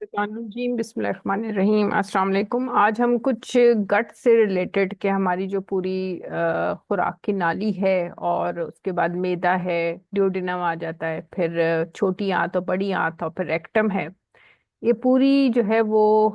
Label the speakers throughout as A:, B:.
A: जी बिस्मिल्लाहिर्रहमानिर्रहीम। अस्सलाम वालेकुम। आज हम कुछ गट से रिलेटेड के हमारी जो पूरी खुराक की नाली है और उसके बाद मैदा है, ड्यूोडेनम आ जाता है, फिर छोटी आंत और बड़ी आंत और फिर रेक्टम है। ये पूरी जो है वो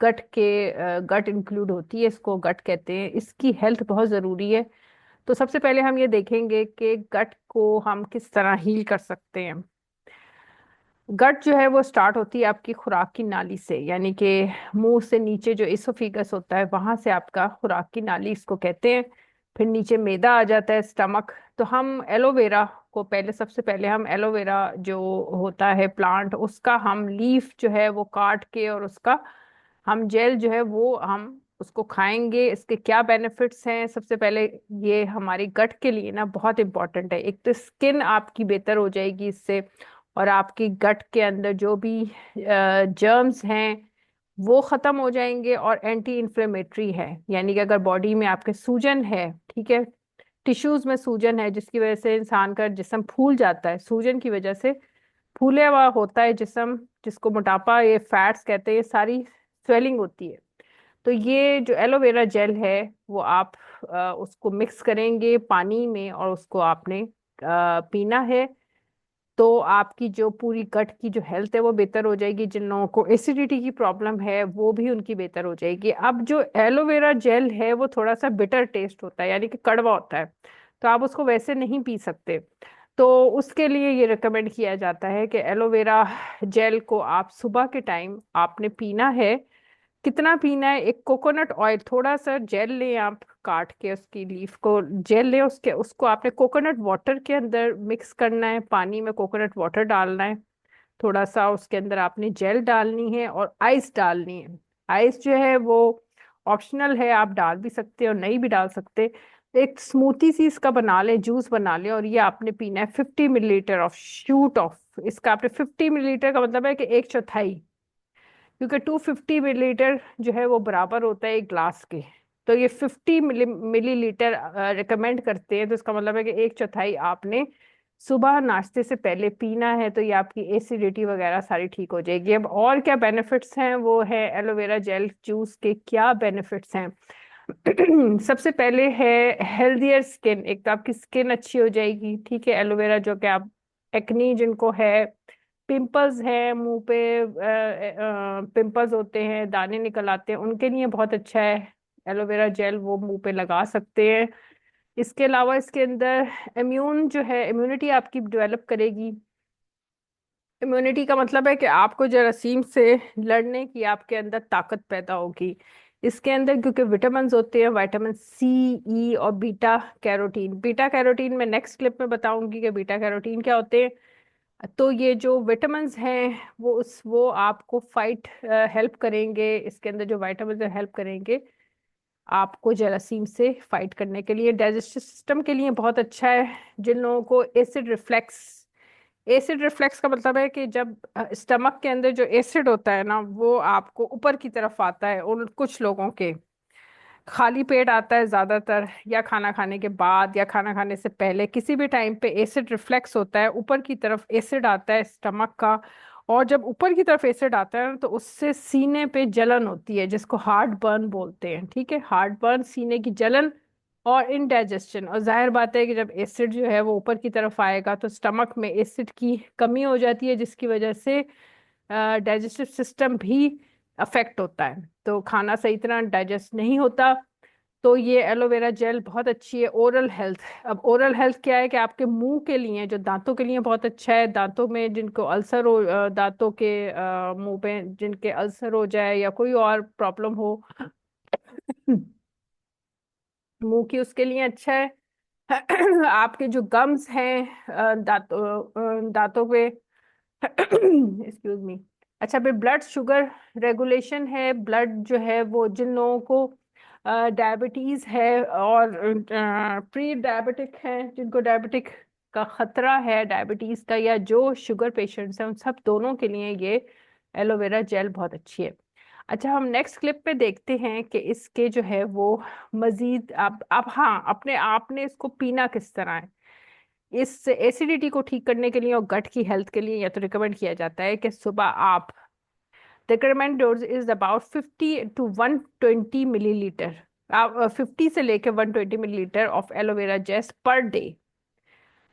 A: गट इंक्लूड होती है, इसको गट कहते हैं। इसकी हेल्थ बहुत ज़रूरी है। तो सबसे पहले हम ये देखेंगे कि गट को हम किस तरह हील कर सकते हैं। गट जो है वो स्टार्ट होती है आपकी खुराक की नाली से, यानी कि मुंह से नीचे जो इसोफिगस होता है वहां से आपका खुराक की नाली इसको कहते हैं। फिर नीचे मैदा आ जाता है, स्टमक। तो हम एलोवेरा को पहले, सबसे पहले हम एलोवेरा जो होता है प्लांट, उसका हम लीफ जो है वो काट के और उसका हम जेल जो है वो हम उसको खाएंगे। इसके क्या बेनिफिट्स हैं? सबसे पहले ये हमारी गट के लिए ना बहुत इंपॉर्टेंट है। एक तो स्किन आपकी बेहतर हो जाएगी इससे, और आपकी गट के अंदर जो भी जर्म्स हैं वो खत्म हो जाएंगे। और एंटी इन्फ्लेमेटरी है, यानी कि अगर बॉडी में आपके सूजन है, ठीक है, टिश्यूज में सूजन है जिसकी वजह से इंसान का जिस्म फूल जाता है, सूजन की वजह से फूले हुआ होता है जिस्म, जिसको मोटापा, ये फैट्स कहते हैं, ये सारी स्वेलिंग होती है। तो ये जो एलोवेरा जेल है वो आप उसको मिक्स करेंगे पानी में और उसको आपने पीना है। तो आपकी जो पूरी गट की जो हेल्थ है वो बेहतर हो जाएगी। जिन लोगों को एसिडिटी की प्रॉब्लम है वो भी उनकी बेहतर हो जाएगी। अब जो एलोवेरा जेल है वो थोड़ा सा बिटर टेस्ट होता है, यानी कि कड़वा होता है, तो आप उसको वैसे नहीं पी सकते। तो उसके लिए ये रिकमेंड किया जाता है कि एलोवेरा जेल को आप सुबह के टाइम आपने पीना है। कितना पीना है? एक कोकोनट ऑयल, थोड़ा सा जेल लें आप, काट के उसकी लीफ को जेल लें, उसके उसको आपने कोकोनट वाटर के अंदर मिक्स करना है, पानी में कोकोनट वाटर डालना है थोड़ा सा, उसके अंदर आपने जेल डालनी है और आइस डालनी है। आइस जो है वो ऑप्शनल है, आप डाल भी सकते हैं और नहीं भी डाल सकते। एक स्मूथी सी इसका बना लें, जूस बना लें, और ये आपने पीना है 50 मिलीलीटर ऑफ शूट ऑफ। इसका आपने 50 मिलीलीटर का मतलब है कि एक चौथाई, क्योंकि 250 मिलीलीटर जो है वो बराबर होता है एक ग्लास के। तो ये 50 मिलीलीटर रिकमेंड करते हैं, तो इसका मतलब है कि एक चौथाई आपने सुबह नाश्ते से पहले पीना है। तो ये आपकी एसिडिटी वगैरह सारी ठीक हो जाएगी। अब और क्या बेनिफिट्स हैं, वो है एलोवेरा जेल जूस के क्या बेनिफिट्स हैं। सबसे पहले है हेल्दियर स्किन। एक तो आपकी स्किन अच्छी हो जाएगी, ठीक है। एलोवेरा जो कि आप एक्नी जिनको है, पिंपल्स है मुंह पे, पिंपल्स होते हैं, दाने निकल आते हैं, उनके लिए बहुत अच्छा है एलोवेरा जेल, वो मुंह पे लगा सकते हैं। इसके अलावा इसके अंदर इम्यून जो है, इम्यूनिटी आपकी डेवलप करेगी। इम्यूनिटी का मतलब है कि आपको जरासीम से लड़ने की आपके अंदर ताकत पैदा होगी। इसके अंदर क्योंकि विटामिन होते हैं, विटामिन सी, ई और बीटा कैरोटीन। बीटा कैरोटीन मैं नेक्स्ट क्लिप में बताऊंगी कि बीटा कैरोटीन क्या होते हैं। तो ये जो विटामिन्स हैं वो आपको फाइट हेल्प करेंगे। इसके अंदर जो विटामिन हेल्प करेंगे आपको जरासीम से फाइट करने के लिए। डाइजेस्टिव सिस्टम के लिए बहुत अच्छा है। जिन लोगों को एसिड रिफ्लेक्स, एसिड रिफ्लेक्स का मतलब है कि जब स्टमक के अंदर जो एसिड होता है ना वो आपको ऊपर की तरफ आता है, उन कुछ लोगों के खाली पेट आता है ज्यादातर, या खाना खाने के बाद या खाना खाने से पहले, किसी भी टाइम पे एसिड रिफ्लेक्स होता है, ऊपर की तरफ एसिड आता है स्टमक का। और जब ऊपर की तरफ एसिड आता है ना, तो उससे सीने पे जलन होती है जिसको हार्ट बर्न बोलते हैं, ठीक है। हार्ट बर्न, सीने की जलन और इनडाइजेशन। और जाहिर बात है कि जब एसिड जो है वो ऊपर की तरफ आएगा तो स्टमक में एसिड की कमी हो जाती है, जिसकी वजह से डाइजेस्टिव सिस्टम भी अफेक्ट होता है, तो खाना सही तरह डाइजेस्ट नहीं होता। तो ये एलोवेरा जेल बहुत अच्छी है। ओरल हेल्थ, अब ओरल हेल्थ क्या है कि आपके मुंह के लिए, जो दांतों के लिए बहुत अच्छा है। दांतों में जिनको अल्सर हो, दांतों के मुंह पे जिनके अल्सर हो जाए या कोई और प्रॉब्लम हो मुंह की, उसके लिए अच्छा है। आपके जो गम्स हैं दांतों पे, एक्सक्यूज मी। अच्छा, फिर ब्लड शुगर रेगुलेशन है। ब्लड जो है वो जिन लोगों को डायबिटीज है और प्री डायबिटिक है, जिनको डायबिटिक का खतरा है, डायबिटीज का, या जो शुगर पेशेंट्स हैं, उन सब दोनों के लिए ये एलोवेरा जेल बहुत अच्छी है। अच्छा, हम नेक्स्ट क्लिप पे देखते हैं कि इसके जो है वो मजीद आप हाँ, अपने आपने इसको पीना किस तरह है। इस एसिडिटी को ठीक करने के लिए और गट की हेल्थ के लिए या तो रिकमेंड किया जाता है कि सुबह आप the recommend dose is about 50 to 120 millilitre. आप 50 से लेके 120 millilitre of aloe vera जेस्ट per day.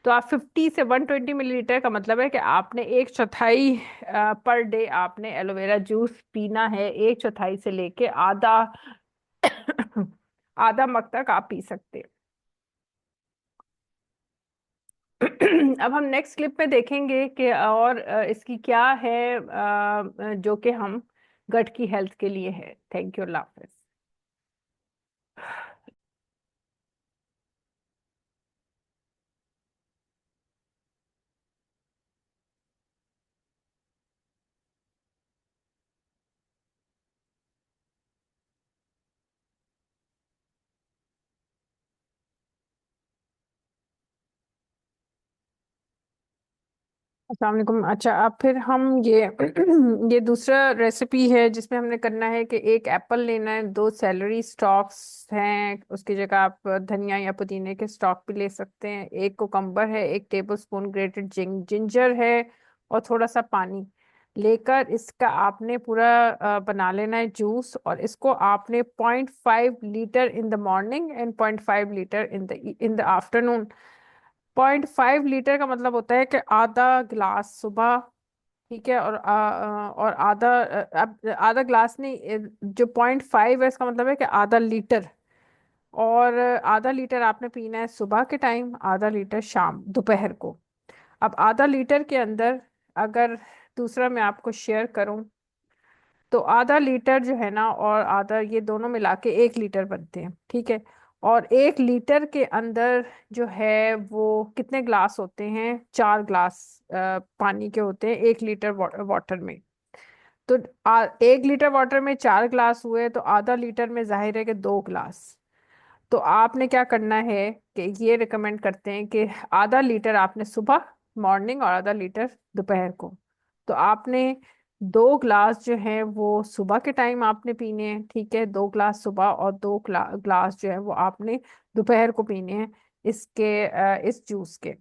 A: तो आप 50 से 120 मिलीलीटर का मतलब है कि आपने एक चौथाई पर डे आपने एलोवेरा जूस पीना है। एक चौथाई से लेके आधा आधा मग तक आप पी सकते हैं। अब हम नेक्स्ट क्लिप में देखेंगे कि और इसकी क्या है जो कि हम गट की हेल्थ के लिए है। थैंक यू, अल्लाह हाफिज। अस्सलाम वालेकुम। अच्छा, अब फिर हम ये ये दूसरा रेसिपी है जिसमें हमने करना है कि एक एप्पल लेना है, दो सेलरी स्टॉक्स हैं, उसकी जगह आप धनिया या पुदीने के स्टॉक भी ले सकते हैं, एक कुकम्बर है, एक टेबल स्पून ग्रेटेड जिंजर है, और थोड़ा सा पानी लेकर इसका आपने पूरा बना लेना है जूस। और इसको आपने 0.5 litre in the morning and 0.5 litre in the afternoon. 0.5 litre का मतलब होता है कि आधा गिलास सुबह, ठीक है, और और आधा अब आधा गिलास नहीं, जो 0.5 है इसका मतलब है कि आधा लीटर। और आधा लीटर आपने पीना है सुबह के टाइम, आधा लीटर शाम दोपहर को। अब आधा लीटर के अंदर अगर दूसरा मैं आपको शेयर करूं, तो आधा लीटर जो है ना और आधा, ये दोनों मिला के 1 लीटर बनते हैं, ठीक है। और 1 लीटर के अंदर जो है वो कितने ग्लास होते हैं? 4 ग्लास पानी के होते हैं 1 लीटर वाटर में। तो 1 लीटर वाटर में 4 ग्लास हुए, तो आधा लीटर में जाहिर है कि 2 ग्लास। तो आपने क्या करना है कि ये रिकमेंड करते हैं कि आधा लीटर आपने सुबह मॉर्निंग और आधा लीटर दोपहर को। तो आपने 2 ग्लास जो है वो सुबह के टाइम आपने पीने हैं, ठीक है, 2 ग्लास सुबह, और दो ग्लास जो है वो आपने दोपहर को पीने हैं इसके इस जूस के,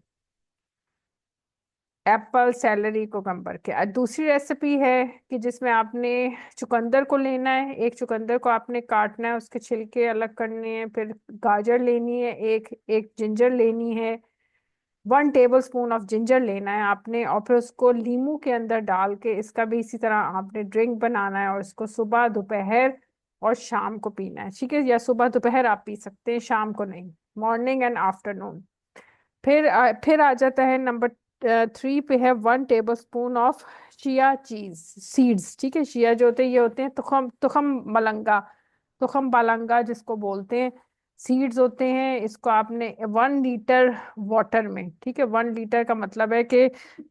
A: एप्पल सेलरी कुकम्बर के। दूसरी रेसिपी है कि जिसमें आपने चुकंदर को लेना है, एक चुकंदर को आपने काटना है, उसके छिलके अलग करने हैं, फिर गाजर लेनी है, एक एक जिंजर लेनी है, 1 टेबल स्पून ऑफ जिंजर लेना है आपने, और फिर उसको लीमू के अंदर डाल के इसका भी इसी तरह आपने ड्रिंक बनाना है, और इसको सुबह दोपहर और शाम को पीना है, ठीक है। या सुबह दोपहर आप पी सकते हैं, शाम को नहीं, मॉर्निंग एंड आफ्टरनून। फिर आ जाता है नंबर 3 पे है 1 टेबल स्पून ऑफ चिया चीज सीड्स, ठीक है। चिया जो होते हैं ये होते हैं तुखम तुखम मलंगा, तुखम बालंगा जिसको बोलते हैं, सीड्स होते हैं। इसको आपने 1 लीटर वाटर में, ठीक है, 1 लीटर का मतलब है कि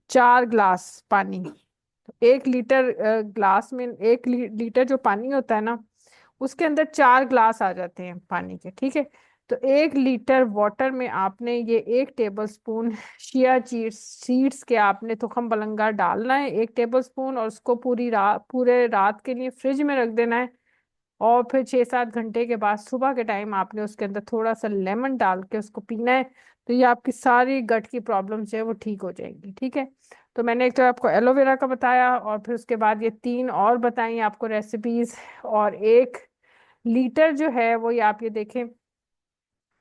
A: 4 ग्लास पानी। तो 1 लीटर ग्लास में, लीटर जो पानी होता है ना, उसके अंदर 4 ग्लास आ जाते हैं पानी के, ठीक है। तो 1 लीटर वाटर में आपने ये 1 टेबल स्पून शिया सीड्स के आपने तुखम बलंगा डालना है, 1 टेबल स्पून, और उसको पूरे रात के लिए फ्रिज में रख देना है। और फिर 6-7 घंटे के बाद सुबह के टाइम आपने उसके अंदर थोड़ा सा लेमन डाल के उसको पीना है। तो ये आपकी सारी गट की प्रॉब्लम जो है वो ठीक हो जाएंगी, ठीक है। तो मैंने एक तो आपको एलोवेरा का बताया, और फिर उसके बाद ये 3 और बताई आपको रेसिपीज। और 1 लीटर जो है वो, ये आप ये देखें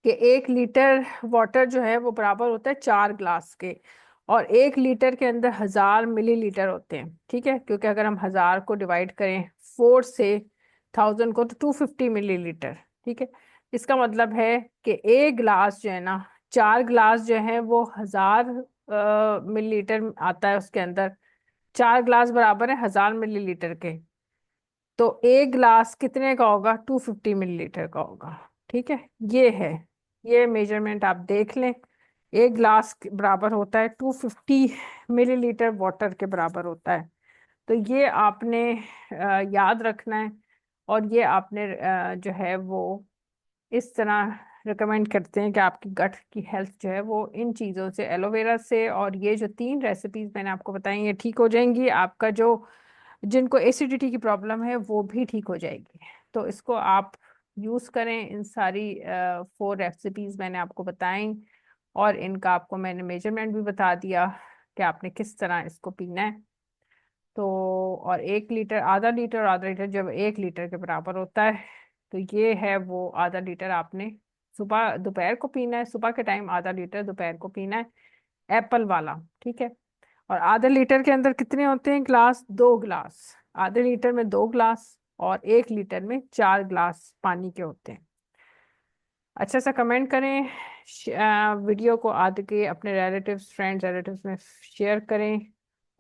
A: कि 1 लीटर वाटर जो है वो बराबर होता है 4 ग्लास के, और 1 लीटर के अंदर 1000 मिलीलीटर होते हैं, ठीक है। क्योंकि अगर हम 1000 को डिवाइड करें 4 से 1000 को, तो 250 मिलीलीटर, ठीक है। इसका मतलब है कि एक ग्लास जो है ना, 4 ग्लास जो है वो 1000 मिलीलीटर आता है उसके अंदर। 4 ग्लास बराबर है 1000 मिलीलीटर के। तो एक ग्लास कितने का होगा? 250 मिलीलीटर का होगा, ठीक है। ये है, ये मेजरमेंट आप देख लें। एक ग्लास के बराबर होता है 250 मिलीलीटर वाटर के बराबर होता है। तो ये आपने याद रखना है। और ये आपने जो है वो इस तरह रिकमेंड करते हैं कि आपकी गट की हेल्थ जो है वो इन चीज़ों से, एलोवेरा से और ये जो 3 रेसिपीज मैंने आपको बताई, ये ठीक हो जाएंगी। आपका जो, जिनको एसिडिटी की प्रॉब्लम है वो भी ठीक हो जाएगी। तो इसको आप यूज़ करें, इन सारी 4 रेसिपीज मैंने आपको बताई, और इनका आपको मैंने मेजरमेंट भी बता दिया कि आपने किस तरह इसको पीना है। तो और 1 लीटर, आधा लीटर और आधा लीटर जब 1 लीटर के बराबर होता है, तो ये है वो आधा लीटर आपने सुबह दोपहर को पीना है। सुबह के टाइम आधा लीटर, दोपहर को पीना है, एप्पल वाला, ठीक है। और आधे लीटर के अंदर कितने होते हैं ग्लास? 2 ग्लास। आधे लीटर में 2 ग्लास और 1 लीटर में 4 ग्लास पानी के होते हैं। अच्छा सा कमेंट करें, वीडियो को आगे अपने रिलेटिव्स, फ्रेंड्स, रिलेटिव्स में शेयर करें,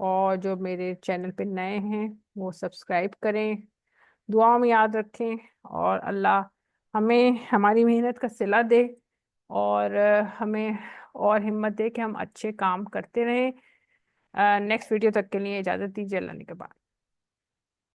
A: और जो मेरे चैनल पे नए हैं वो सब्सक्राइब करें। दुआ में याद रखें, और अल्लाह हमें हमारी मेहनत का सिला दे, और हमें और हिम्मत दे कि हम अच्छे काम करते रहें। नेक्स्ट वीडियो तक के लिए इजाज़त दीजिए। अल्लाह ने के बाद।